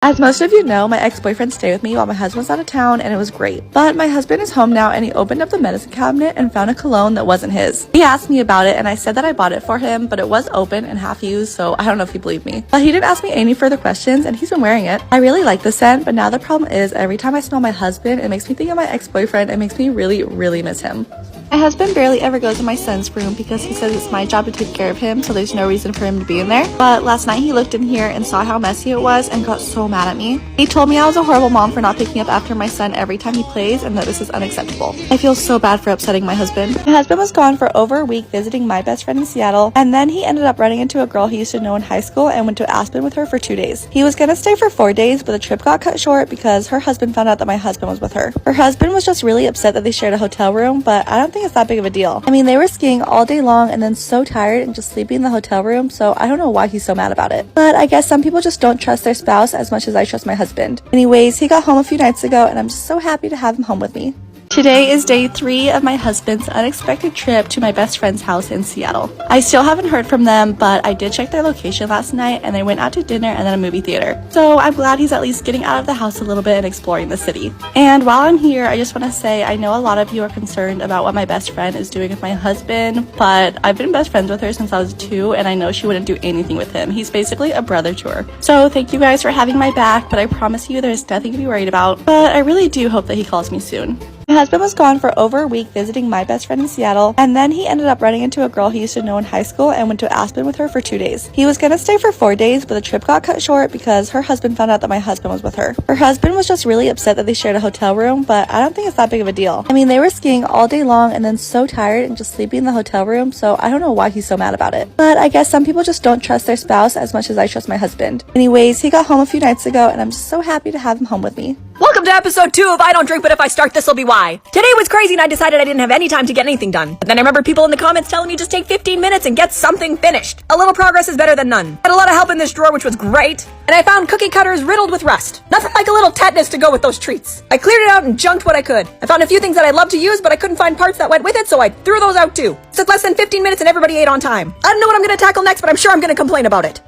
As most of you know, my ex-boyfriend stayed with me while my husband was out of town, and it was great. But my husband is home now, and he opened up the medicine cabinet and found a cologne that wasn't his. He asked me about it, and I said that I bought it for him, but it was open and half used, so I don't know if he believed me. But he didn't ask me any further questions, and he's been wearing it. I really like the scent, but now the problem is every time I smell my husband, it makes me think of my ex-boyfriend. It makes me really, really miss him. My husband barely ever goes in my son's room because he says it's my job to take care of him, so there's no reason for him to be in there. But last night he looked in here and saw how messy it was and got so mad at me. He told me I was a horrible mom for not picking up after my son every time he plays and that this is unacceptable. I feel so bad for upsetting my husband. My husband was gone for over a week visiting my best friend in Seattle, and then he ended up running into a girl he used to know in high school and went to Aspen with her for 2 days. He was gonna stay for 4 days, but the trip got cut short because her husband found out that my husband was with her. Her husband was just really upset that they shared a hotel room, but I don't think it's that big of a deal. I mean, they were skiing all day long and then so tired and just sleeping in the hotel room, so I don't know why he's so mad about it. But I guess some people just don't trust their spouse as much as I trust my husband. Anyways, he got home a few nights ago and I'm just so happy to have him home with me. Today is day 3 of my husband's unexpected trip to my best friend's house in Seattle. I still haven't heard from them, but I did check their location last night and they went out to dinner and then a movie theater. So I'm glad he's at least getting out of the house a little bit and exploring the city. And while I'm here, I just want to say I know a lot of you are concerned about what my best friend is doing with my husband, but I've been best friends with her since I was 2 and I know she wouldn't do anything with him. He's basically a brother to her. So thank you guys for having my back, but I promise you there's nothing to be worried about. But I really do hope that he calls me soon. My husband was gone for over a week visiting my best friend in Seattle, and then he ended up running into a girl he used to know in high school and went to Aspen with her for 2 days. He was gonna stay for 4 days, but the trip got cut short because her husband found out that my husband was with her. Her husband was just really upset that they shared a hotel room, but I don't think it's that big of a deal. I mean, they were skiing all day long and then so tired and just sleeping in the hotel room, so I don't know why he's so mad about it. But I guess some people just don't trust their spouse as much as I trust my husband. Anyways, he got home a few nights ago and I'm just so happy to have him home with me. Welcome to episode 2 of I Don't Drink, But If I Start, This'll Be Why. Today was crazy and I decided I didn't have any time to get anything done. But then I remember people in the comments telling me just take 15 minutes and get something finished. A little progress is better than none. Had a lot of help in this drawer, which was great. And I found cookie cutters riddled with rust. Nothing like a little tetanus to go with those treats. I cleared it out and junked what I could. I found a few things that I'd love to use, but I couldn't find parts that went with it, so I threw those out too. It took less than 15 minutes and everybody ate on time. I don't know what I'm gonna tackle next, but I'm sure I'm gonna complain about it.